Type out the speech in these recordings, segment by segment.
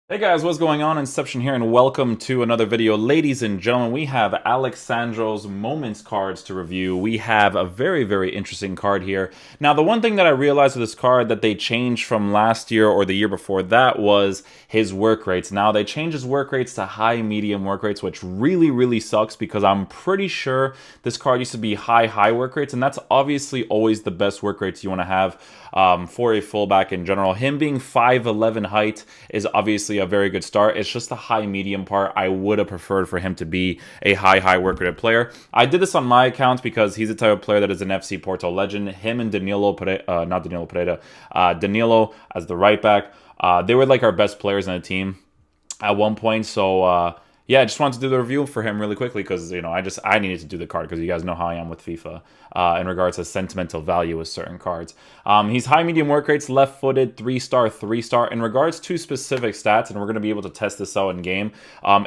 Hey guys, what's going on? Inception here, and welcome to another video. Ladies and gentlemen, we have Sandro's Moments cards to review. We have a very interesting card here. Now, the one thing that I realized with this card that they changed from last year or the year before that was his work rates. Now, they changed his work rates to high, medium work rates, which really sucks because I'm pretty sure this card used to be high work rates, and that's obviously always the best work rates you want to have for a fullback in general. Him being 5'11" height is obviously a very good start. It's just the high medium part I would have preferred for him to be a high work rate player. I did this on my account because he's the type of player that is an FC Porto legend. Him and Danilo as the right back. They were like our best players on the team at one point. So yeah, I just wanted to do the review for him really quickly because I needed to do the card because you guys know how I am with FIFA in regards to sentimental value with certain cards. He's high medium work rates, left-footed, 3-star, 3-star. In regards to specific stats, and we're going to be able to test this out in game.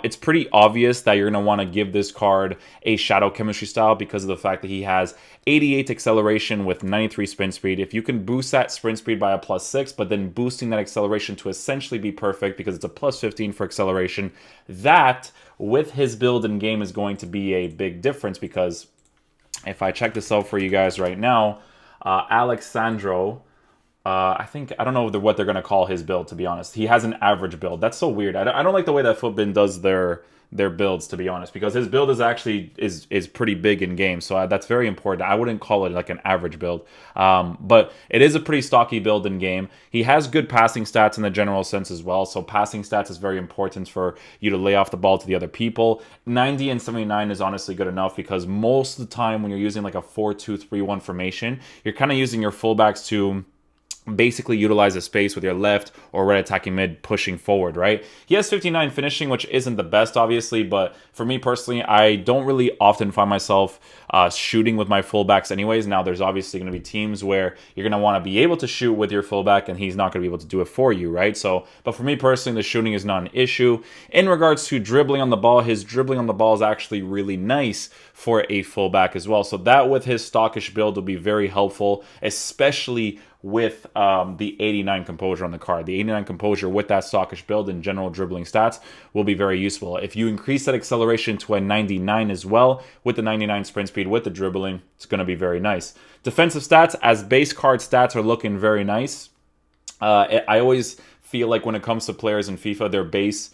It's pretty obvious that you're going to want to give this card a shadow chemistry style because of the fact that he has 88 acceleration with 93 sprint speed. If you can boost that sprint speed by a +6, but then boosting that acceleration to essentially be perfect because it's a +15 for acceleration, that with his build in game is going to be a big difference because if I check this out for you guys right now, Sandro, I don't know what they're going to call his build, to be honest. He has an average build. That's so weird. I don't like the way that Footbin does their builds, to be honest, because his build is actually is pretty big in game, so that's very important. I wouldn't call it like an average build, but it is a pretty stocky build in game. He has good passing stats in the general sense as well, so passing stats is very important for you to lay off the ball to the other people. 90 and 79 is honestly good enough because most of the time when you're using like a 4-2-3-1 formation, you're kind of using your fullbacks to basically utilize the space with your left or right attacking mid pushing forward, right? He has 59 finishing, which isn't the best, obviously, but for me personally, I don't really often find myself shooting with my fullbacks anyways. Now, there's obviously going to be teams where you're going to want to be able to shoot with your fullback and he's not going to be able to do it for you, right? So, but for me personally, the shooting is not an issue. In regards to dribbling on the ball, his dribbling on the ball is actually really nice for a fullback as well. So that with his stockish build will be very helpful, especially with the 89 composure on the card. The 89 composure with that stockish build and general dribbling stats will be very useful. If you increase that acceleration to a 99 as well, with the 99 sprint speed, with the dribbling, it's going to be very nice. Defensive stats, as base card stats, are looking very nice. I always feel like when it comes to players in FIFA, their base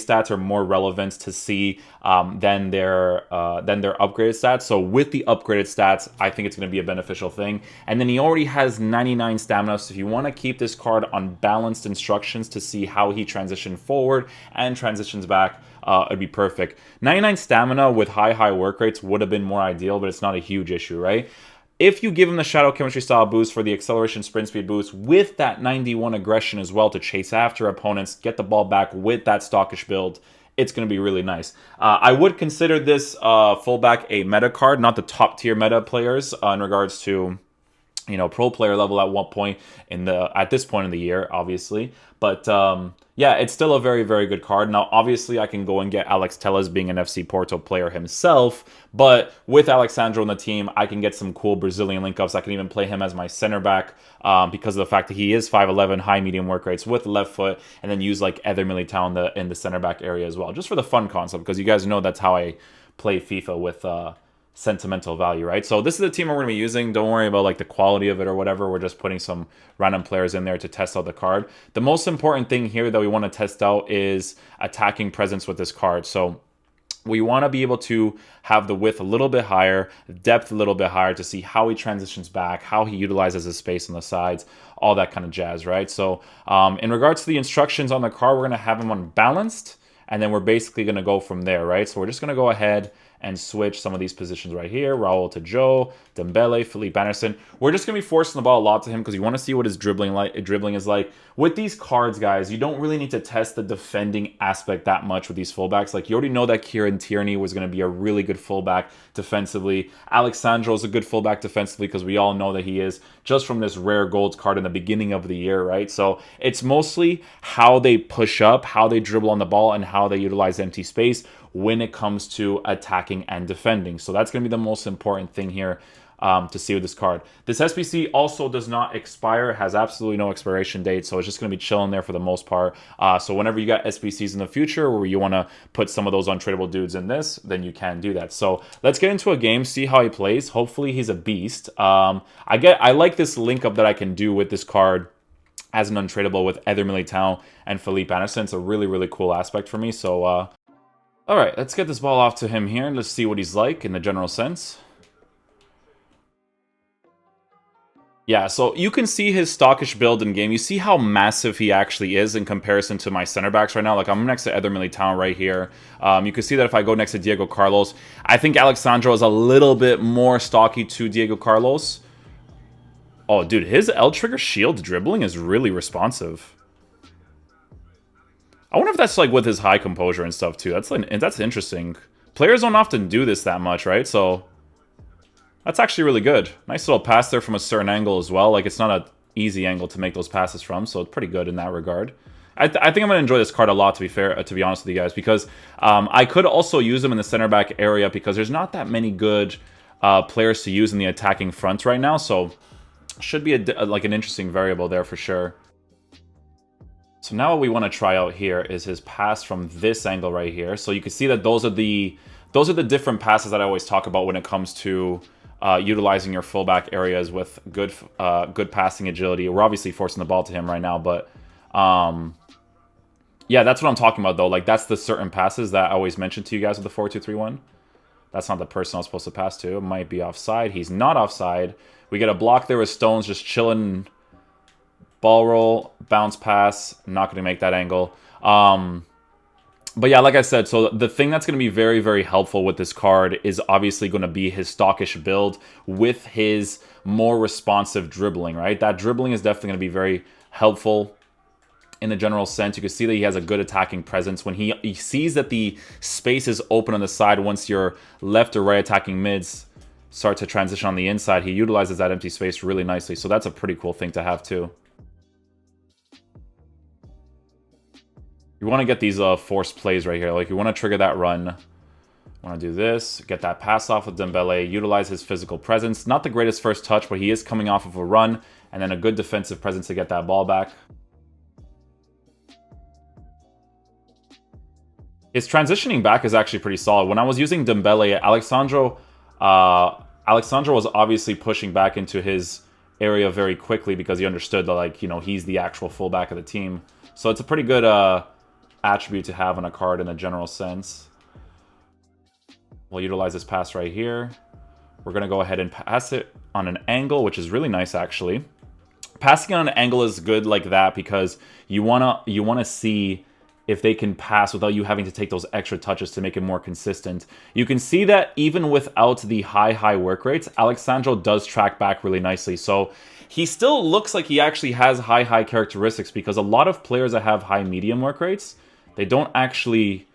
stats are more relevant to see than their upgraded stats. So with the upgraded stats, I think it's going to be a beneficial thing. And then he already has 99 stamina. So if you want to keep this card on balanced instructions to see how he transitions forward and transitions back, it'd be perfect. 99 stamina with high work rates would have been more ideal, but it's not a huge issue, right? If you give him the Shadow Chemistry style boost for the acceleration sprint speed boost with that 91 aggression as well to chase after opponents, get the ball back with that stockish build, it's going to be really nice. I would consider this fullback a meta card, not the top tier meta players in regards to pro player level at one point at this point in the year, obviously. But yeah, it's still a very good card. Now, obviously, I can go and get Alex Telles being an FC Porto player himself, but with Alexandro on the team, I can get some cool Brazilian link-ups. I can even play him as my center back because of the fact that he is 5'11", high medium work rates with the left foot, and then use like Eder Militao in the center back area as well, just for the fun concept, because you guys know that's how I play FIFA with sentimental value, right? So this is the team we're going to be using. Don't worry about like the quality of it or whatever. We're just putting some random players in there to test out the card. The most important thing here that we want to test out is attacking presence with this card. So we want to be able to have the width a little bit higher, depth a little bit higher to see how he transitions back, how he utilizes his space on the sides, all that kind of jazz, right? So in regards to the instructions on the card, we're going to have him unbalanced, and then we're basically going to go from there, right? So we're just going to go ahead and switch some of these positions right here. Raul to Joe, Dembele, Felipe Anderson. We're just going to be forcing the ball a lot to him because you want to see what his dribbling is like. With these cards, guys, you don't really need to test the defending aspect that much with these fullbacks. Like, you already know that Kieran Tierney was going to be a really good fullback defensively. Alexandro is a good fullback defensively because we all know that he is, just from this rare gold card in the beginning of the year, right? So it's mostly how they push up, how they dribble on the ball, and how they utilize empty space when it comes to attacking and defending. So that's going to be the most important thing here to see with this card. This SBC also does not expire, has absolutely no expiration date, so it's just going to be chilling there for the most part. So whenever you got SBCs in the future where you want to put some of those untradeable dudes in this, then you can do that. So let's get into a game, see how he plays. Hopefully he's a beast. I like this link up that I can do with this card as an untradeable with Eder Militao and Felipe Anderson. It's a really, really cool aspect for me. So, all right, let's get this ball off to him here. Let's see what he's like in the general sense. Yeah, so you can see his stockish build in game. You see how massive he actually is in comparison to my center backs right now. Like, I'm next to Eder Militao right here. You can see that if I go next to Diego Carlos, I think Alex Sandro is a little bit more stocky to Diego Carlos. Oh, dude, his L-trigger shield dribbling is really responsive. I wonder if that's like with his high composure and stuff too. That's interesting. Players don't often do this that much, right? So that's actually really good. Nice little pass there from a certain angle as well. Like, it's not an easy angle to make those passes from, so it's pretty good in that regard. I think I'm going to enjoy this card a lot, to be fair, to be honest with you guys, because I could also use him in the center back area because there's not that many good players to use in the attacking front right now, so should be like an interesting variable there for sure. So now what we want to try out here is his pass from this angle right here. So you can see that those are the different passes that I always talk about when it comes to utilizing your fullback areas with good passing agility. We're obviously forcing the ball to him right now, but yeah, that's what I'm talking about though. Like, that's the certain passes that I always mention to you guys with the 4-2-3-1. That's not the person I was supposed to pass to. It might be offside. He's not offside. We get a block there with Stones just chilling. Ball roll, bounce pass. Not going to make that angle. But yeah, like I said, so the thing that's going to be very, very helpful with this card is obviously going to be his stockish build with his more responsive dribbling, right? That dribbling is definitely going to be very helpful in the general sense. You can see that he has a good attacking presence. When he sees that the space is open on the side, once your left or right attacking mids start to transition on the inside, he utilizes that empty space really nicely. So that's a pretty cool thing to have too. You want to get these forced plays right here. Like, you want to trigger that run. Want to do this, get that pass off with Dembele, utilize his physical presence. Not the greatest first touch, but he is coming off of a run, and then a good defensive presence to get that ball back. His transitioning back is actually pretty solid. When I was using Dembele, Alexandro was obviously pushing back into his area very quickly because he understood that, like, you know, he's the actual fullback of the team. So it's a pretty good attribute to have on a card in a general sense. We'll utilize this pass right here. We're going to go ahead and pass it on an angle, which is really nice, actually. Passing on an angle is good like that because you wanna see if they can pass without you having to take those extra touches to make it more consistent. You can see that even without the high work rates, Alexandro does track back really nicely. So he still looks like he actually has high characteristics because a lot of players that have high medium work rates, they don't actually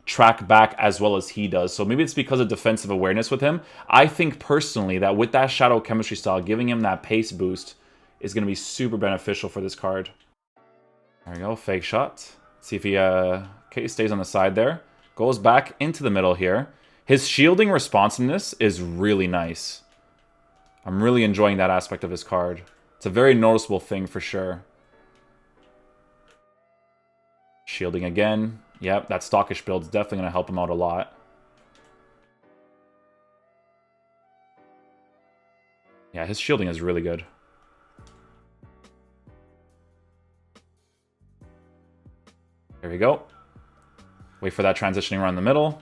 track back as well as he does. So maybe it's because of defensive awareness with him. I think personally that with that shadow chemistry style, giving him that pace boost is going to be super beneficial for this card. There we go, fake shot. See if he stays on the side there. Goes back into the middle here. His shielding responsiveness is really nice. I'm really enjoying that aspect of his card. It's a very noticeable thing for sure. Shielding again. Yep, that stockish build is definitely going to help him out a lot. Yeah, his shielding is really good. There we go. Wait for that transitioning around the middle.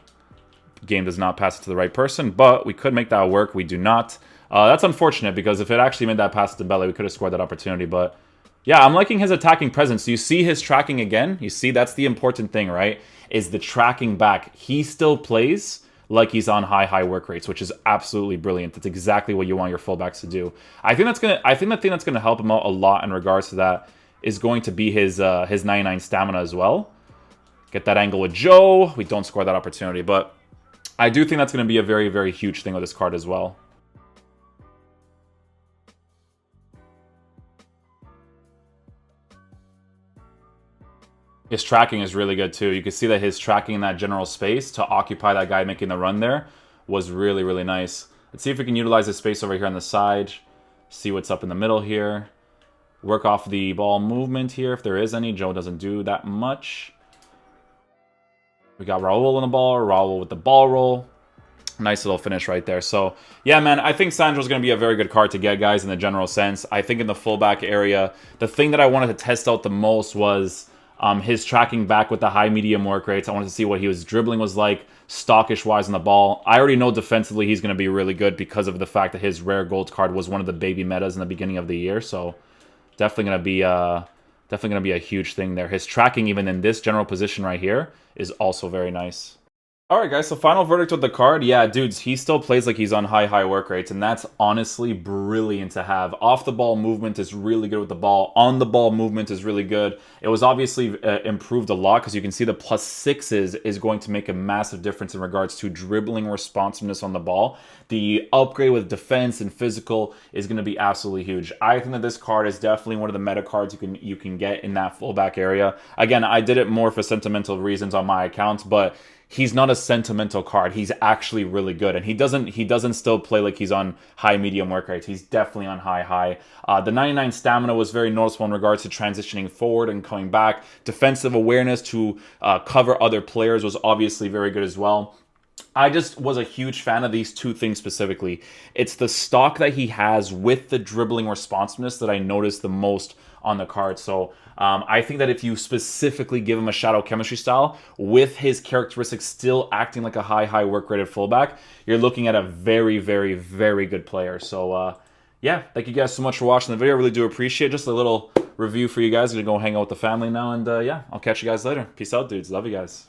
Game does not pass it to the right person, but we could make that work. We do not. That's unfortunate because if it actually made that pass to Dembele, we could have scored that opportunity. But yeah, I'm liking his attacking presence. You see his tracking again. You see, that's the important thing, right? Is the tracking back. He still plays like he's on high work rates, which is absolutely brilliant. That's exactly what you want your fullbacks to do. I think the thing that's gonna help him out a lot in regards to that is going to be his 99 stamina as well. Get that angle with Joe. We don't score that opportunity, but I do think that's going to be a very huge thing with this card as well. His tracking is really good too. You can see that his tracking in that general space to occupy that guy making the run there was really nice. Let's see if we can utilize this space over here on the side. See what's up in the middle here. Work off the ball movement here if there is any. Joe doesn't do that much. We got Raul on the ball. Raul with the ball roll. Nice little finish right there. So, yeah, man, I think Sandro's going to be a very good card to get, guys, in the general sense. I think in the fullback area, the thing that I wanted to test out the most was his tracking back with the high medium work rates. I wanted to see what his dribbling was like, stockish-wise on the ball. I already know defensively he's going to be really good because of the fact that his rare gold card was one of the baby metas in the beginning of the year. So, definitely going to be a huge thing there. His tracking, even in this general position right here, is also very nice. Alright guys, so final verdict with the card. Yeah, dudes, he still plays like he's on high work rates, and that's honestly brilliant to have. Off the ball movement is really good with the ball. On the ball movement is really good. It was obviously improved a lot because you can see the +6s is going to make a massive difference in regards to dribbling responsiveness on the ball. The upgrade with defense and physical is going to be absolutely huge. I think that this card is definitely one of the meta cards you can get in that fullback area. Again, I did it more for sentimental reasons on my account, but he's not a sentimental card. He's actually really good, and he doesn't still play like he's on high medium work rates. He's definitely on high. The 99 stamina was very noticeable in regards to transitioning forward and coming back. Defensive awareness to cover other players was obviously very good as well. I just was a huge fan of these two things specifically. It's the stock that he has with the dribbling responsiveness that I noticed the most on the card. So I think that if you specifically give him a shadow chemistry style with his characteristics still acting like a high work rated fullback, you're looking at a very good player. So yeah, thank you guys so much for watching the video. I really do appreciate it. Just a little review for you guys. I'm gonna go hang out with the family now, and yeah, I'll catch you guys later. Peace out, dudes. Love you guys.